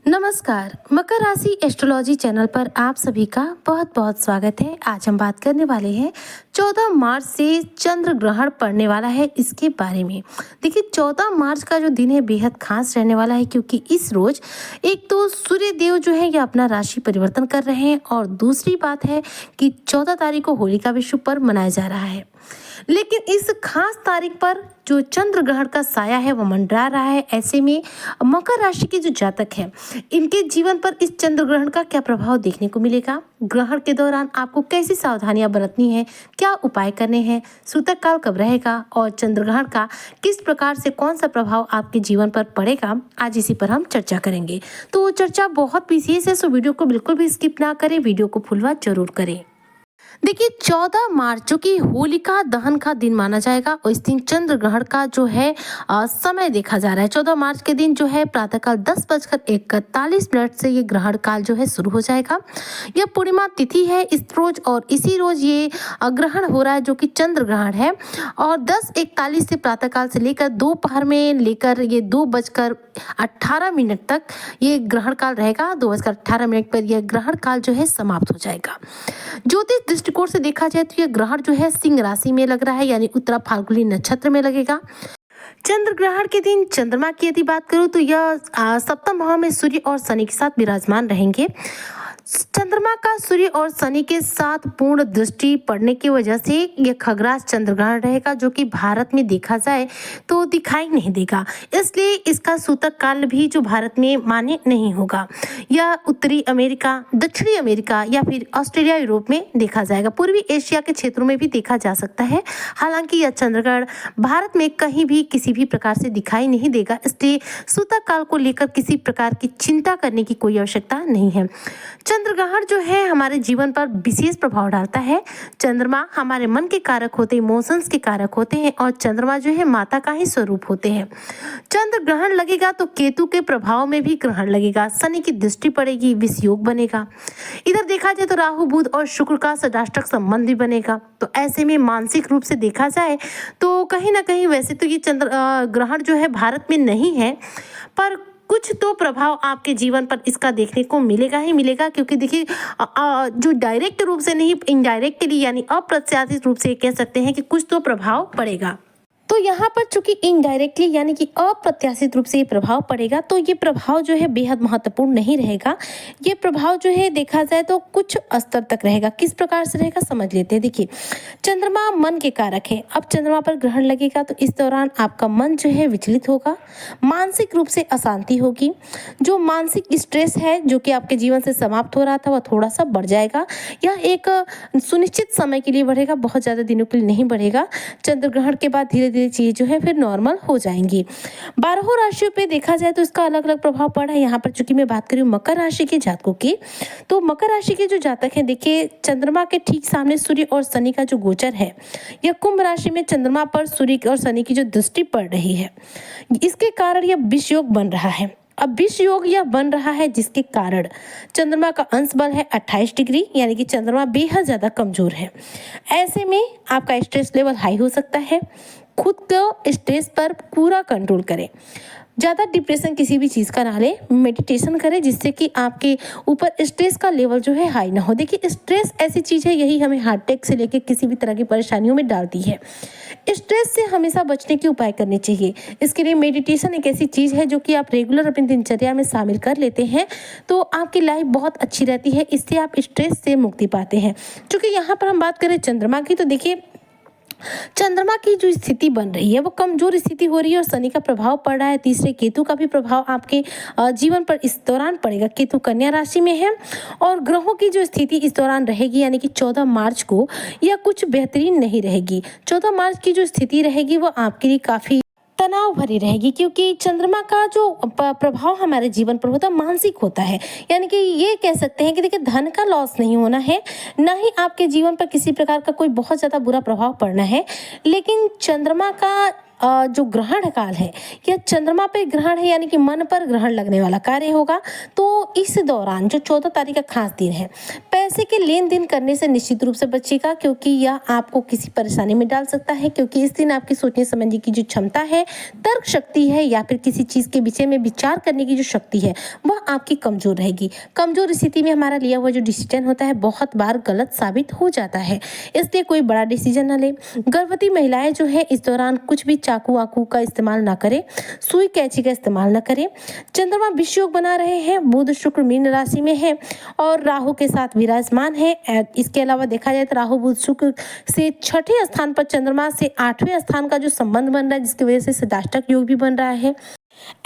नमस्कार। मकर राशि astrology channel पर आप सभी का बहुत बहुत स्वागत है। आज हम बात करने वाले हैं 14 मार्च से चंद्र ग्रहण पड़ने वाला है इसके बारे में। देखिए 14 मार्च का जो दिन है बेहद खास रहने वाला है, क्योंकि इस रोज एक तो सूर्य देव जो है ये अपना राशि परिवर्तन कर रहे हैं, और दूसरी बात है कि 14 तारीख को होलिका विषु पर्व मनाया जा रहा है। लेकिन इस खास तारीख पर जो चंद्र ग्रहण का साया है वो मंडरा रहा है। ऐसे में मकर राशि के जो जातक हैं इनके जीवन पर इस चंद्र ग्रहण का क्या प्रभाव देखने को मिलेगा, ग्रहण के दौरान आपको कैसी सावधानियां बरतनी है, क्या उपाय करने हैं, सूतक काल कब रहेगा और चंद्र ग्रहण का किस प्रकार से कौन सा प्रभाव आपके जीवन पर पड़ेगा, आज इसी पर हम चर्चा करेंगे। तो चर्चा बहुत विशेष है, सो वीडियो को बिल्कुल भी स्किप ना करें, वीडियो को फुल वॉच जरूर करें। देखिए 14 मार्च जो कि होलिका दहन का दिन माना जाएगा, और इस दिन चंद्र ग्रहण का जो है समय देखा जा रहा है। 14 मार्च के दिन जो है प्रातःकाल 10:41 से ये ग्रहण काल जो है शुरू हो जाएगा। यह पूर्णिमा तिथि है इस रोज, और इसी रोज ये ग्रहण हो रहा है जो कि चंद्र ग्रहण है। और 10:41 से प्रातःकाल से लेकर दोपहर में लेकर ये 2:18 तक ये ग्रहण काल रहेगा। 2:18 पर यह ग्रहण काल जो है समाप्त हो जाएगा। ज्योतिष दृष्टिकोण से देखा जाए तो यह ग्रहण जो है सिंह राशि में लग रहा है, यानी उत्तरा फाल्गुनी नक्षत्र में लगेगा। चंद्र ग्रहण के दिन चंद्रमा की यदि बात करूं तो यह सप्तम भाव में सूर्य और शनि के साथ विराजमान रहेंगे। चंद्रमा का सूर्य और शनि के साथ पूर्ण दृष्टि पड़ने की वजह से यह खगराज चंद्र ग्रहण रहेगा, जो कि भारत में देखा जाए तो दिखाई नहीं देगा। इसलिए इसका सूतक काल भी जो भारत में मान्य नहीं होगा। यह उत्तरी अमेरिका, दक्षिणी अमेरिका या फिर ऑस्ट्रेलिया, यूरोप में देखा जाएगा। पूर्वी एशिया के क्षेत्रों में भी देखा जा सकता है। हालांकि यह चंद्र ग्रहण भारत में कहीं भी किसी भी प्रकार से दिखाई नहीं देगा, इसलिए सूतक काल को लेकर किसी प्रकार की चिंता करने की कोई आवश्यकता नहीं है। चंद्र ग्रहण जो है हमारे जीवन पर विशेष प्रभाव डालता है। चंद्रमा हमारे मन के कारक होते हैं, इमोशंस के कारक होते हैं, और चंद्रमा जो है माता का ही स्वरूप होते हैं। चंद्र ग्रहण लगेगा तो केतु के प्रभाव में भी ग्रहण लगेगा, शनि की दृष्टि पड़ेगी, विष योग बनेगा। इधर देखा जाए तो राहु बुध और शुक्र का षडाष्टक संबंध भी बनेगा। तो ऐसे में मानसिक रूप से देखा जाए तो कहीं ना कहीं, वैसे तो ये चंद्र ग्रहण जो है भारत में नहीं है, पर कुछ तो प्रभाव आपके जीवन पर इसका देखने को मिलेगा ही मिलेगा। क्योंकि देखिए जो डायरेक्ट रूप से नहीं, इनडायरेक्टली यानी अप्रत्याशित रूप से कह सकते हैं कि कुछ तो प्रभाव पड़ेगा। तो यहाँ पर चूंकि इनडायरेक्टली यानी कि अप्रत्याशित रूप से ये प्रभाव पड़ेगा, तो ये प्रभाव जो है बेहद महत्वपूर्ण नहीं रहेगा। ये प्रभाव जो है देखा जाए तो कुछ स्तर तक रहेगा। किस प्रकार से रहेगा समझ लेते हैं। देखिए चंद्रमा मन के कारक है। अब चंद्रमा पर ग्रहण लगेगा तो इस दौरान आपका मन जो है विचलित होगा, मानसिक रूप से अशांति होगी। जो मानसिक स्ट्रेस है जो कि आपके जीवन से समाप्त हो रहा था वह थोड़ा सा बढ़ जाएगा। यह एक सुनिश्चित समय के लिए बढ़ेगा, बहुत ज़्यादा दिनों के लिए नहीं बढ़ेगा। चंद्र ग्रहण के बाद धीरे धीरे चीज़ जो है फिर नॉर्मल हो जाएंगी। 12 राशियों पे देखा जाए तो इसका अलग अलग प्रभाव पड़ा है। यहाँ पर चूंकि मैं बात करी मकर राशि के जातकों की, तो मकर राशि के जो जातक हैं, देखिए चंद्रमा के ठीक सामने सूर्य और शनि का जो गोचर है, यह कुंभ राशि में चंद्रमा पर सूर्य और शनि की जो दृष्टि पड़ रही है, इसके कारण यह विष योग बन रहा है। अब विष योग यह बन रहा है जिसके कारण चंद्रमा का अंश बल है 28 डिग्री, यानी कि चंद्रमा बेहद ज़्यादा कमजोर है। ऐसे में आपका स्ट्रेस लेवल हाई हो सकता है। खुद को स्ट्रेस पर पूरा कंट्रोल करें। ज़्यादा डिप्रेशन किसी भी चीज़ का ना लें, मेडिटेशन करें जिससे कि आपके ऊपर स्ट्रेस का लेवल जो है हाई ना हो। देखिए स्ट्रेस ऐसी चीज़ है, यही हमें हार्ट अटैक से लेकर किसी भी तरह की परेशानियों में डालती है। स्ट्रेस से हमेशा बचने के उपाय करने चाहिए। इसके लिए मेडिटेशन एक ऐसी चीज़ है जो कि आप रेगुलर अपनी दिनचर्या में शामिल कर लेते हैं तो आपकी लाइफ बहुत अच्छी रहती है। इससे आप स्ट्रेस से मुक्ति पाते हैं। क्योंकि यहाँ पर हम बात करें चंद्रमा की, तो देखिए चंद्रमा की जो स्थिति बन रही है वो कमजोर स्थिति हो रही है, और शनि का प्रभाव पड़ रहा है। तीसरे केतु का भी प्रभाव आपके जीवन पर इस दौरान पड़ेगा। केतु कन्या राशि में है, और ग्रहों की जो स्थिति इस दौरान रहेगी यानी कि 14 मार्च को यह कुछ बेहतरीन नहीं रहेगी। 14 मार्च की जो स्थिति रहेगी वो आपके लिए काफ़ी तनाव भरी रहेगी, क्योंकि चंद्रमा का जो प्रभाव हमारे जीवन पर होता है मानसिक होता है। यानी कि ये कह सकते हैं कि देखिए धन का लॉस नहीं होना है, ना ही आपके जीवन पर किसी प्रकार का कोई बहुत ज़्यादा बुरा प्रभाव पड़ना है, लेकिन चंद्रमा का जो ग्रहण काल है या चंद्रमा पे ग्रहण है यानी कि मन पर ग्रहण लगने वाला कार्य होगा। तो इस दौरान जो 14 तारीख का खास दिन है, पैसे के लेन देन करने से निश्चित रूप से बचिएगा, क्योंकि यह आपको किसी परेशानी में डाल सकता है। क्योंकि इस दिन आपकी सोचने समझने की जो क्षमता है, तर्क शक्ति है या फिर किसी चीज़ के विषय में विचार करने की जो शक्ति है वह आपकी कमजोर रहेगी। कमजोर स्थिति में हमारा लिया हुआ जो डिसीजन होता है बहुत बार गलत साबित हो जाता है, इसलिए कोई बड़ा डिसीजन न ले। गर्भवती महिलाएं जो है इस दौरान कुछ भी चाकू वाकू का इस्तेमाल ना करें, सुई कैंची का इस्तेमाल न करें। चंद्रमा विषय योग बना रहे हैं, बुध शुक्र मीन राशि में है और राहु के साथ विराजमान है। इसके अलावा देखा जाए तो राहु बुध शुक्र से छठे स्थान पर चंद्रमा से 8वें स्थान का जो संबंध बन रहा है, जिसकी वजह से सदाष्टक योग भी बन रहा है।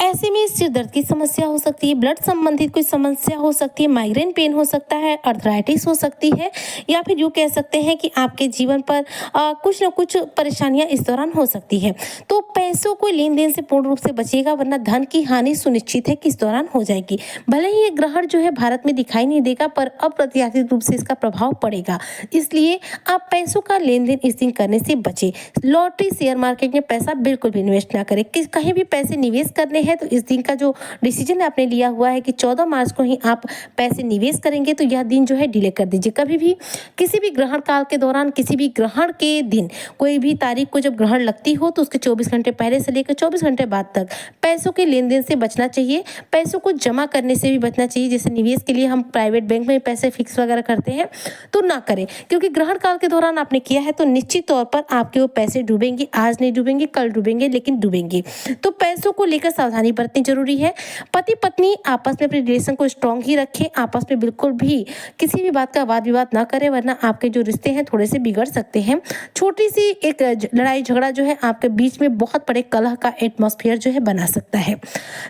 ऐसे में सिर दर्द की समस्या हो सकती है, ब्लड संबंधित कोई समस्या हो सकती है, माइग्रेन पेन हो सकता है, अर्थराइटिस हो सकती है, या फिर यूँ कह सकते हैं कि आपके जीवन पर कुछ न कुछ परेशानियां इस दौरान हो सकती है। तो पैसों को लेन देन से पूर्ण रूप से बचिएगा, वरना धन की हानि सुनिश्चित है कि इस दौरान हो जाएगी। भले ही ये ग्रहण जो है भारत में दिखाई नहीं देगा, पर अप्रत्याशित रूप से इसका प्रभाव पड़ेगा, इसलिए आप पैसों का लेन देन इस दिन करने से बचे। लॉटरी, शेयर मार्केट में पैसा बिल्कुल भी इन्वेस्ट ना करें। कहीं भी पैसे निवेश करने हैं तो इस दिन का जो डिसीजन आपने लिया हुआ है कि 14 मार्च को ही आप पैसे निवेश करेंगे, तो यह दिन जो है डिले कर दीजिए। कभी भी किसी भी ग्रहण काल के दौरान, किसी भी ग्रहण के दिन, कोई भी तारीख को जब ग्रहण लगती हो तो उसके 24 घंटे पहले से लेकर 24 घंटे बाद तक पैसों के लेन देन से बचना चाहिए। पैसों को जमा करने से भी बचना चाहिए। जैसे निवेश के लिए हम प्राइवेट बैंक में पैसे फिक्स वगैरह करते हैं तो ना करें, क्योंकि ग्रहण काल के दौरान आपने किया है तो निश्चित तौर पर आपके वो पैसे डूबेंगे। आज नहीं डूबेंगे, कल डूबेंगे, लेकिन डूबेंगे। तो पैसों को लेकर सावधानी बरतनी जरूरी है। पति पत्नी आपस में अपने रिलेशन को स्ट्रांग ही रखें, आपस में बिल्कुल भी किसी भी बात का वाद विवाद ना करें, वरना आपके जो रिश्ते हैं थोड़े से बिगड़ सकते हैं। छोटी सी एक लड़ाई झगड़ा जो है आपके बीच में बहुत बड़े कलह का एटमॉस्फेयर जो है बना सकता है।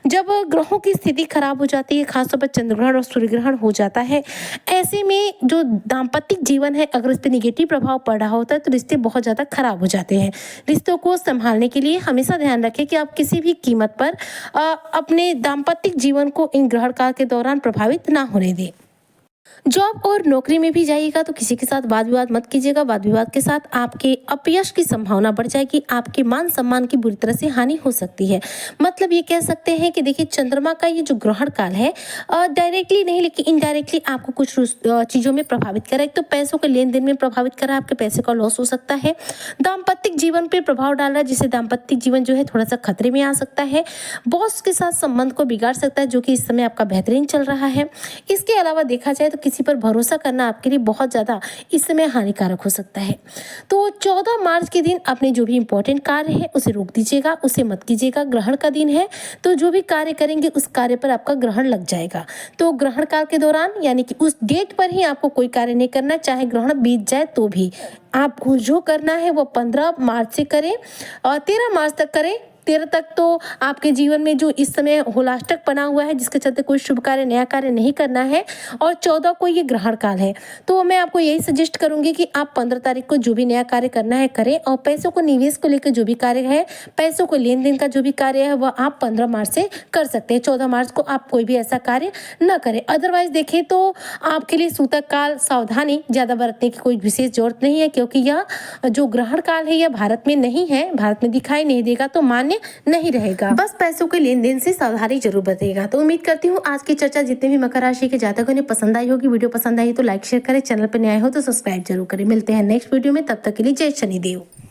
जब ग्रहों की स्थिति खराब हो जाती है, खासतौर पर चंद्रग्रहण और सूर्यग्रहण हो जाता है, ऐसे में जो दाम्पत्य जीवन है अगर इस पर निगेटिव प्रभाव पड़ रहा होता है तो रिश्ते बहुत ज़्यादा खराब हो जाते हैं। रिश्तों को संभालने के लिए हमेशा ध्यान रखें कि आप किसी भी कीमत पर अपने दाम्पत्य जीवन को इन ग्रहण काल के दौरान प्रभावित ना होने दें। जॉब और नौकरी में भी जाइएगा तो किसी के साथ वाद विवाद मत कीजिएगा। वाद विवाद के साथ आपके अपयश की संभावना बढ़ जाएगी, आपके मान सम्मान की बुरी तरह से हानि हो सकती है। मतलब ये कह सकते हैं कि देखिए, चंद्रमा का ये जो ग्रहण काल है डायरेक्टली नहीं लेकिन इनडायरेक्टली आपको कुछ चीज़ों में प्रभावित करा। एक तो पैसों के लेन देन में प्रभावित करा, आपके पैसे का लॉस हो सकता है। दाम्पत्य जीवन पर प्रभाव डाल रहा है, जिससे दाम्पत्य जीवन जो है थोड़ा सा खतरे में आ सकता है। बॉस के साथ संबंध को बिगाड़ सकता है, जो कि इस समय आपका बेहतरीन चल रहा है। इसके अलावा देखा जाए तो किसी पर भरोसा करना आपके लिए बहुत ज़्यादा इस समय हानिकारक हो सकता है। तो 14 मार्च के दिन अपने जो भी इंपॉर्टेंट कार्य है उसे रोक दीजिएगा, उसे मत कीजिएगा। ग्रहण का दिन है तो जो भी कार्य करेंगे उस कार्य पर आपका ग्रहण लग जाएगा। तो ग्रहण काल के दौरान यानी कि उस डेट पर ही आपको कोई कार्य नहीं करना, चाहे ग्रहण बीत जाए तो भी। आपको जो करना है वो 15 मार्च से करें और 13 मार्च तक करें। 13 तक तो आपके जीवन में जो इस समय होलाष्टक बना हुआ है, जिसके चलते कोई शुभ कार्य, नया कार्य नहीं करना है, और 14 को ये ग्रहण काल है। तो मैं आपको यही सजेस्ट करूंगी कि आप 15 तारीख को जो भी नया कार्य करना है करें, और पैसों को निवेश को लेकर जो भी कार्य है, पैसों को लेन देन का जो भी कार्य है वह आप 15 मार्च से कर सकते हैं। 14 मार्च को आप कोई भी ऐसा कार्य न करें। अदरवाइज देखें तो आपके लिए सूतक काल, सावधानी ज़्यादा बरतने की कोई विशेष जरूरत नहीं है, क्योंकि यह जो ग्रहण काल है यह भारत में नहीं है, भारत में दिखाई नहीं देगा, तो मान्य नहीं रहेगा। बस पैसों के लेन देन से सावधानी जरूर बरतेगा। तो उम्मीद करती हूँ आज की चर्चा जितने भी मकर राशि के जातकों ने पसंद आई होगी। वीडियो पसंद आई तो लाइक शेयर करें, चैनल पर नए हो तो सब्सक्राइब जरूर करें। मिलते हैं नेक्स्ट वीडियो में, तब तक के लिए जय शनिदेव।